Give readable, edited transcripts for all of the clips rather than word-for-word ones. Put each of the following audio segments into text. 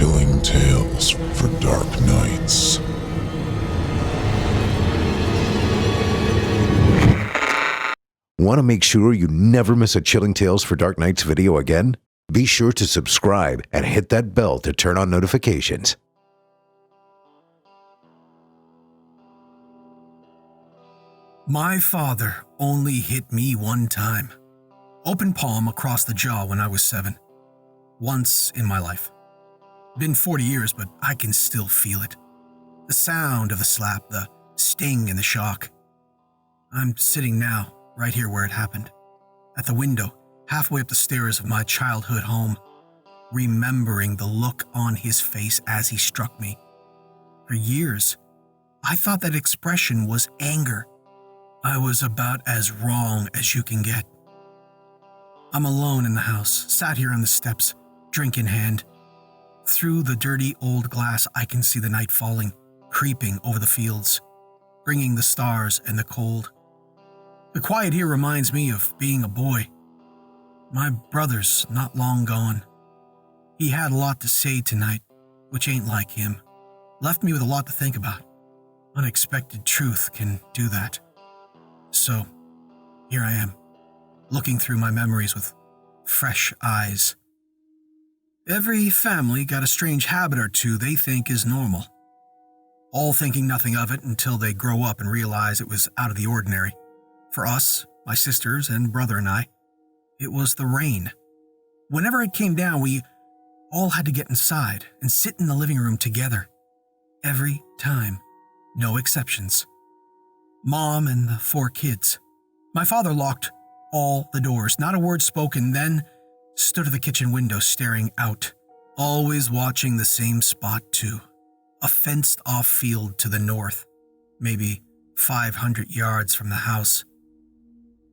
Chilling tales for dark nights. Want to make sure you never miss a Chilling Tales for Dark Nights video again? Be sure to subscribe and hit that bell to turn on notifications. My father only hit me one time. Open palm across the jaw when I was 7. Once in my life. Been 40 years, but I can still feel it. The sound of the slap, the sting and the shock. I'm sitting now, right here where it happened. At the window, halfway up the stairs of my childhood home, remembering the look on his face as he struck me. For years, I thought that expression was anger. I was about as wrong as you can get. I'm alone in the house, sat here on the steps, drink in hand. Through the dirty old glass, I can see the night falling, creeping over the fields, bringing the stars and the cold. The quiet here reminds me of being a boy. My brother's not long gone. He had a lot to say tonight, which ain't like him. Left me with a lot to think about. Unexpected truth can do that. So, here I am, looking through my memories with fresh eyes. Every family got a strange habit or two they think is normal. All thinking nothing of it until they grow up and realize it was out of the ordinary. For us, my sisters and brother and I, it was the rain. Whenever it came down, we all had to get inside and sit in the living room together. Every time, no exceptions. Mom and the 4 kids. My father locked all the doors, not a word spoken, then stood at the kitchen window staring out, always watching the same spot too. A fenced-off field to the north, maybe 500 yards from the house.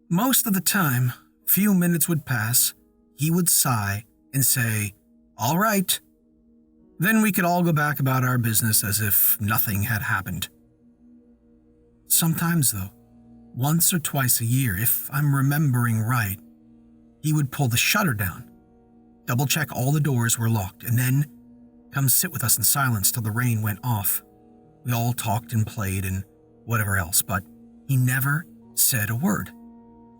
Most of the time, few minutes would pass, he would sigh and say, "All right." Then we could all go back about our business as if nothing had happened. Sometimes, though, once or twice a year, if I'm remembering right, he would pull the shutter down, double-check all the doors were locked, and then come sit with us in silence till the rain went off. We all talked and played and whatever else, but he never said a word,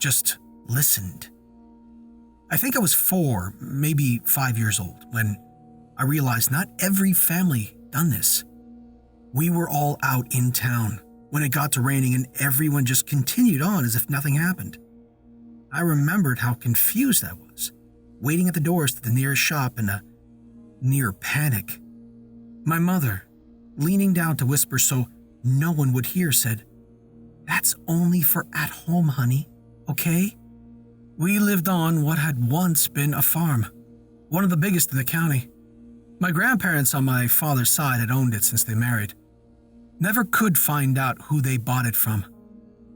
just listened. I think I was 4, maybe 5 years old, when I realized not every family done this. We were all out in town when it got to raining, and everyone just continued on as if nothing happened. I remembered how confused I was, waiting at the doors to the nearest shop in a near panic. My mother, leaning down to whisper so no one would hear, said, "That's only for at home, honey, okay?" We lived on what had once been a farm, one of the biggest in the county. My grandparents on my father's side had owned it since they married. Never could find out who they bought it from.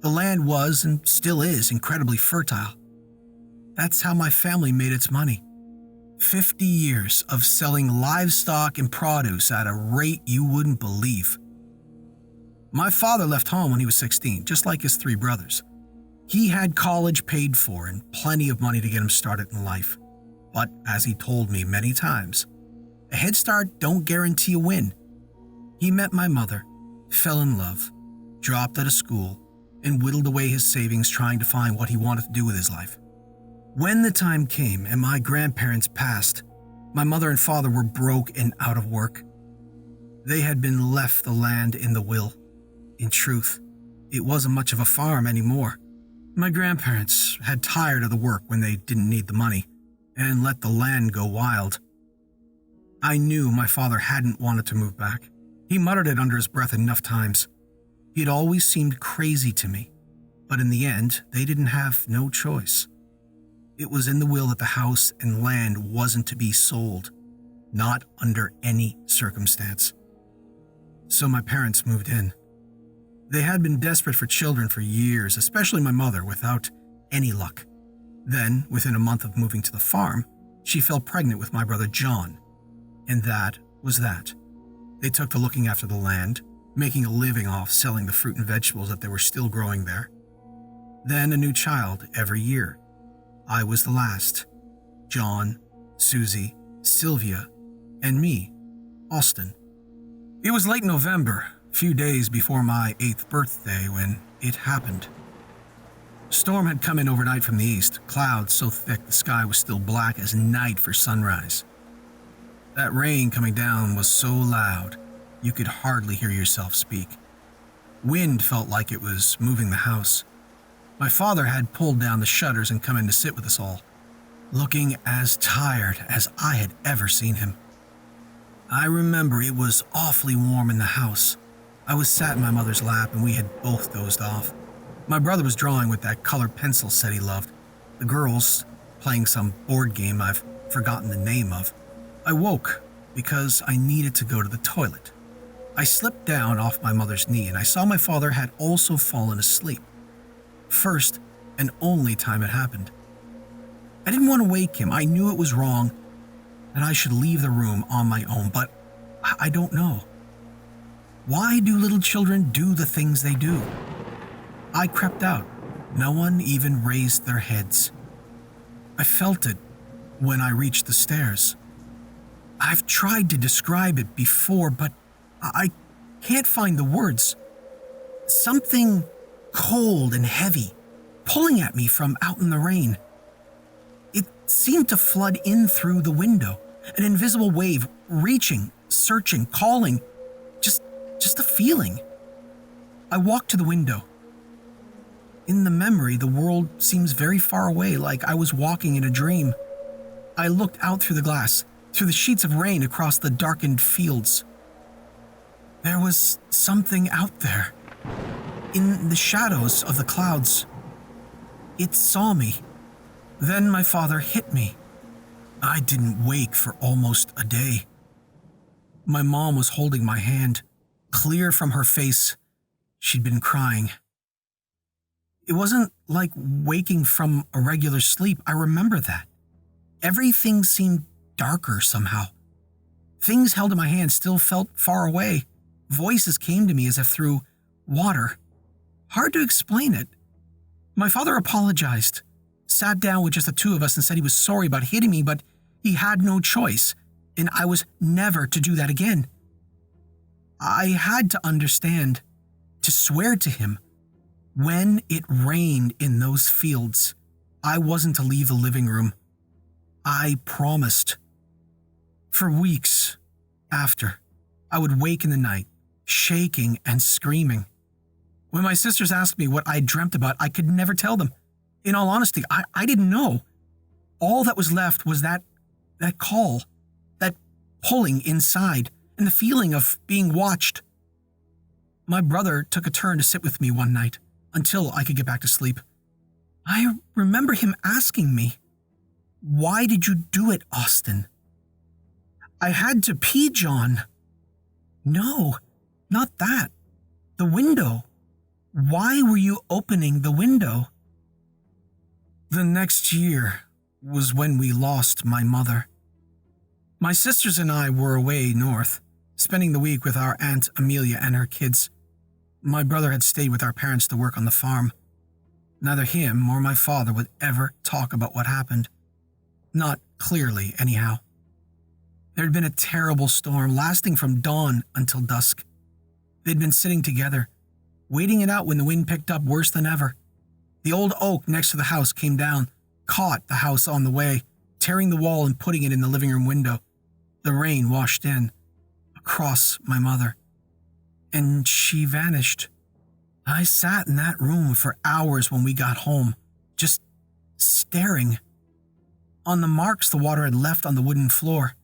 The land was, and still is, incredibly fertile. That's how my family made its money. 50 years of selling livestock and produce at a rate you wouldn't believe. My father left home when he was 16, just like his 3 brothers. He had college paid for and plenty of money to get him started in life. But as he told me many times, a head start don't guarantee a win. He met my mother, fell in love, dropped out of school, and whittled away his savings trying to find what he wanted to do with his life. When the time came and my grandparents passed, my mother and father were broke and out of work. They had been left the land in the will. In truth, it wasn't much of a farm anymore. My grandparents had tired of the work when they didn't need the money and let the land go wild. I knew my father hadn't wanted to move back. He muttered it under his breath enough times. He had always seemed crazy to me, but in the end, they didn't have no choice. It was in the will that the house and land wasn't to be sold, not under any circumstance. So my parents moved in. They had been desperate for children for years, especially my mother, without any luck. Then, within a month of moving to the farm, she fell pregnant with my brother John. And that was that. They took to looking after the land, making a living off selling the fruit and vegetables that they were still growing there. Then a new child every year. I was the last. John, Susie, Sylvia, and me Austin. It was late November, a few days before my 8th birthday, when it happened. Storm had come in overnight from the east, clouds so thick the sky was still black as night for sunrise. That rain coming down was so loud, you could hardly hear yourself speak. Wind felt like it was moving the house. My father had pulled down the shutters and come in to sit with us all, looking as tired as I had ever seen him. I remember it was awfully warm in the house. I was sat in my mother's lap and we had both dozed off. My brother was drawing with that colored pencil set he loved. The girls playing some board game I've forgotten the name of. I woke because I needed to go to the toilet. I slipped down off my mother's knee and I saw my father had also fallen asleep. First and only time it happened. I didn't want to wake him. I knew it was wrong and I should leave the room on my own, but I don't know. Why do little children do the things they do? I crept out. No one even raised their heads. I felt it when I reached the stairs. I've tried to describe it before, but I can't find the words. Something cold and heavy, pulling at me from out in the rain. It seemed to flood in through the window, an invisible wave, reaching, searching, calling, just a feeling. I walked to the window. In the memory, the world seems very far away, like I was walking in a dream. I looked out through the glass, through the sheets of rain across the darkened fields. There was something out there, in the shadows of the clouds. It saw me. Then my father hit me. I didn't wake for almost a day. My mom was holding my hand. Clear from her face, she'd been crying. It wasn't like waking from a regular sleep. I remember that. Everything seemed darker somehow. Things held in my hand still felt far away. Voices came to me as if through water. Hard to explain it. My father apologized, sat down with just the two of us and said he was sorry about hitting me, but he had no choice, and I was never to do that again. I had to understand, to swear to him, when it rained in those fields, I wasn't to leave the living room. I promised. For weeks after, I would wake in the night, shaking and screaming. When my sisters asked me what I dreamt about, I could never tell them. In all honesty, I didn't know. All that was left was that call, that pulling inside, and the feeling of being watched. My brother took a turn to sit with me one night, until I could get back to sleep. I remember him asking me, "Why did you do it, Austin?" "I had to pee, John." "No, not that. The window. Why were you opening the window?" The next year was when we lost my mother. My sisters and I were away north, spending the week with our Aunt Amelia and her kids. My brother had stayed with our parents to work on the farm. Neither him or my father would ever talk about what happened. Not clearly, anyhow. There had been a terrible storm lasting from dawn until dusk. They'd been sitting together, waiting it out when the wind picked up worse than ever. The old oak next to the house came down, caught the house on the way, tearing the wall and putting it in the living room window. The rain washed in, across my mother, and she vanished. I sat in that room for hours when we got home, just staring. On the marks the water had left on the wooden floor,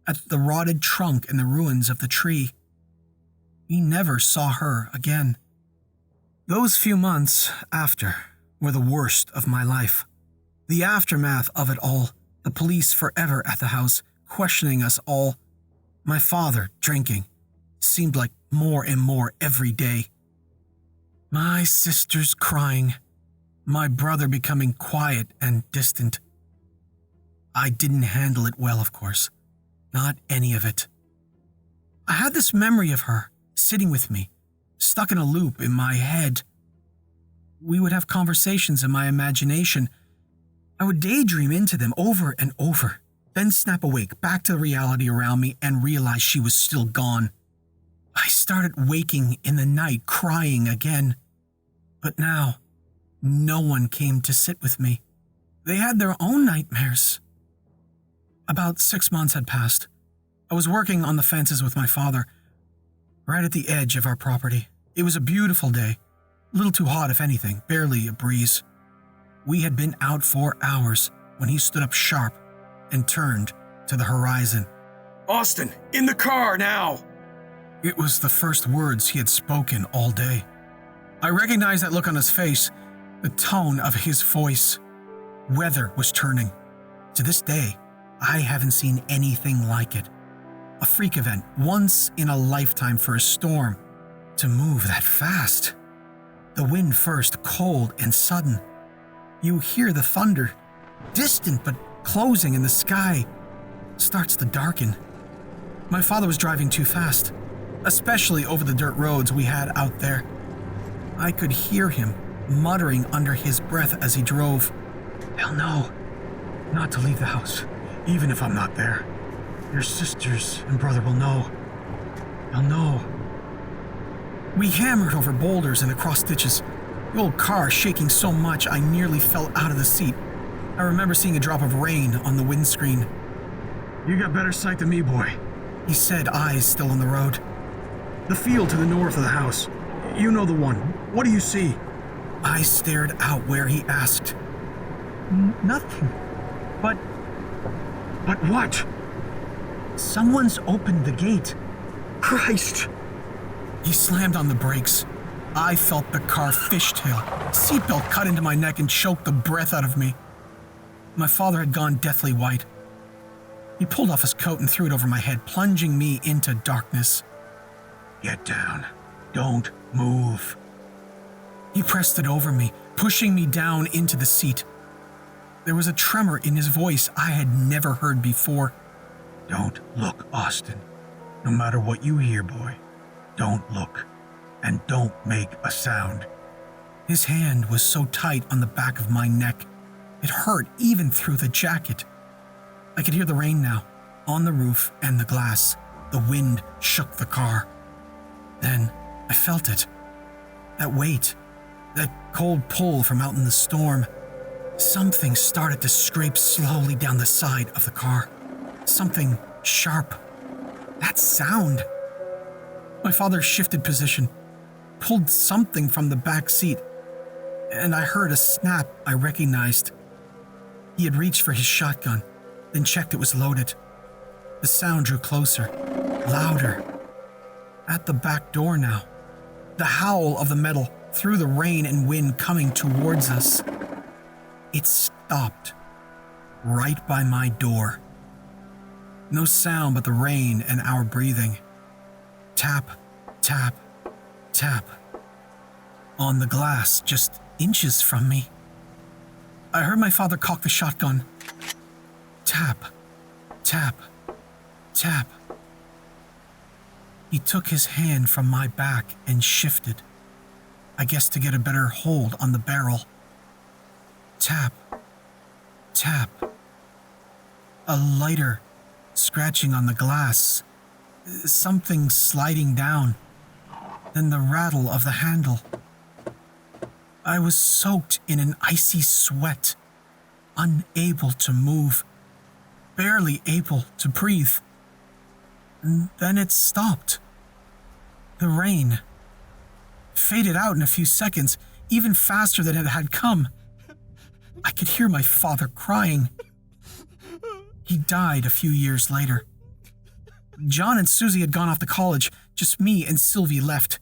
at the rotted trunk and the ruins of the tree. We never saw her again. Those few months after were the worst of my life. The aftermath of it all, the police forever at the house, questioning us all. My father drinking. Seemed like more and more every day. My sisters crying. My brother becoming quiet and distant. I didn't handle it well, of course. Not any of it. I had this memory of her sitting with me, stuck in a loop in my head. We would have conversations in my imagination. I would daydream into them over and over, then snap awake back to the reality around me and realize she was still gone. I started waking in the night crying again. But now, no one came to sit with me. They had their own nightmares. About 6 months had passed. I was working on the fences with my father, right at the edge of our property. It was a beautiful day, a little too hot if anything, barely a breeze. We had been out for hours when he stood up sharp and turned to the horizon. "Austin, in the car now!" It was the first words he had spoken all day. I recognized that look on his face, the tone of his voice. Weather was turning. To this day, I haven't seen anything like it. A freak event, once in a lifetime for a storm to move that fast. The wind first, cold and sudden. You hear the thunder, distant but closing, and the sky starts to darken. My father was driving too fast, especially over the dirt roads we had out there. I could hear him muttering under his breath as he drove. "They'll know not to leave the house, even if I'm not there. Your sisters and brother will know. They'll know." We hammered over boulders and across ditches, the old car shaking so much I nearly fell out of the seat. I remember seeing a drop of rain on the windscreen. "You got better sight than me, boy," he said, eyes still on the road. "The field to the north of the house. You know the one. What do you see?" I stared out where he asked. "Nothing. But what?" "Someone's opened the gate." "Christ!" He slammed on the brakes. I felt the car fishtail. Seatbelt cut into my neck and choked the breath out of me. My father had gone deathly white. He pulled off his coat and threw it over my head, plunging me into darkness. "Get down. Don't move." He pressed it over me, pushing me down into the seat. There was a tremor in his voice I had never heard before. "Don't look, Austin. No matter what you hear, boy, don't look. And don't make a sound." His hand was so tight on the back of my neck, it hurt even through the jacket. I could hear the rain now, on the roof and the glass. The wind shook the car. Then I felt it. That weight, that cold pull from out in the storm. Something started to scrape slowly down the side of the car. Something sharp. That sound. My father shifted position, pulled something from the back seat, and I heard a snap I recognized. He had reached for his shotgun, then checked it was loaded. The sound drew closer, louder. At the back door now, the howl of the metal through the rain and wind coming towards us. It stopped right by my door. No sound but the rain and our breathing. Tap, tap, tap. On the glass, just inches from me. I heard my father cock the shotgun. Tap, tap, tap. He took his hand from my back and shifted, I guess to get a better hold on the barrel. Tap, tap. A lighter scratching on the glass, something sliding down, then the rattle of the handle. I was soaked in an icy sweat, unable to move, barely able to breathe. And then it stopped. The rain faded out in a few seconds, even faster than it had come. I could hear my father crying. He died a few years later. John and Susie had gone off to college, just me and Sylvie left.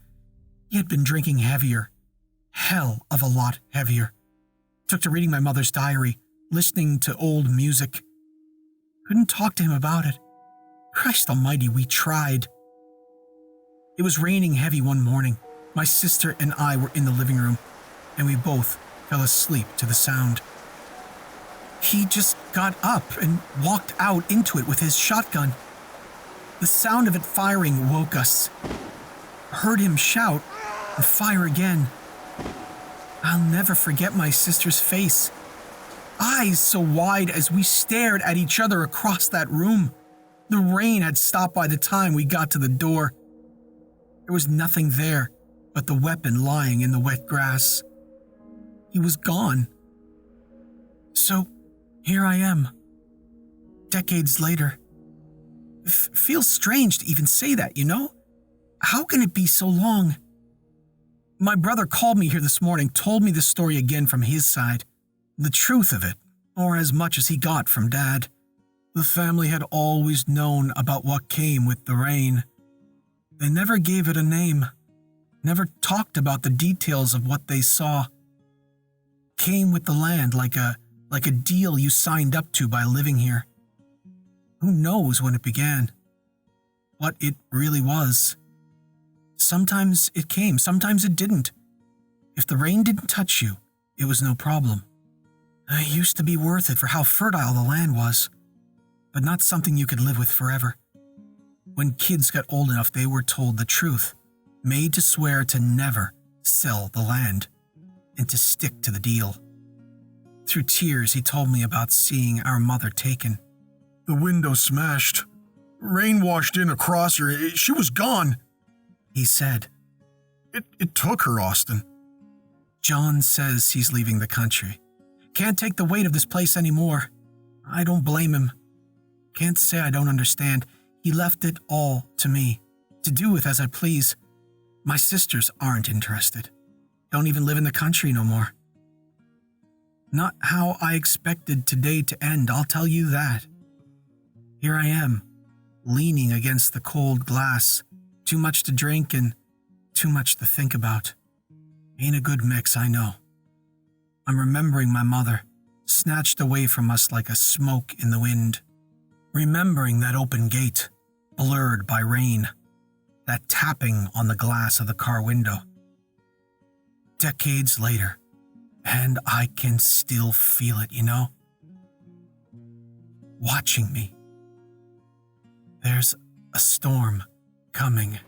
He had been drinking heavier. Hell of a lot heavier. Took to reading my mother's diary, listening to old music. Couldn't talk to him about it. Christ almighty, we tried. It was raining heavy one morning. My sister and I were in the living room, and we both fell asleep to the sound. He just got up and walked out into it with his shotgun. The sound of it firing woke us. Heard him shout and fire again. I'll never forget my sister's face. eyes so wide as we stared at each other across that room. The rain had stopped by the time we got to the door. There was nothing there but the weapon lying in the wet grass. He was gone. So, here I am, decades later. It feels strange to even say that, you know? How can it be so long? My brother called me here this morning, told me the story again from his side. The truth of it, or as much as he got from Dad. The family had always known about what came with the rain. They never gave it a name, never talked about the details of what they saw. Came with the land like a deal you signed up to by living here. Who knows when it began? What it really was. Sometimes it came, sometimes it didn't. If the rain didn't touch you, it was no problem. It used to be worth it for how fertile the land was, but not something you could live with forever. When kids got old enough, they were told the truth, made to swear to never sell the land, and to stick to the deal. Through tears, he told me about seeing our mother taken. The window smashed. Rain washed in across her. She was gone, he said. It took her, Austin. John says he's leaving the country. Can't take the weight of this place anymore. I don't blame him. Can't say I don't understand. He left it all to me, to do with as I please. My sisters aren't interested. Don't even live in the country no more. Not how I expected today to end, I'll tell you that. Here I am, leaning against the cold glass, too much to drink and too much to think about. Ain't a good mix, I know. I'm remembering my mother, snatched away from us like a smoke in the wind. Remembering that open gate, blurred by rain, that tapping on the glass of the car window. Decades later, and I can still feel it, you know? Watching me. There's a storm coming.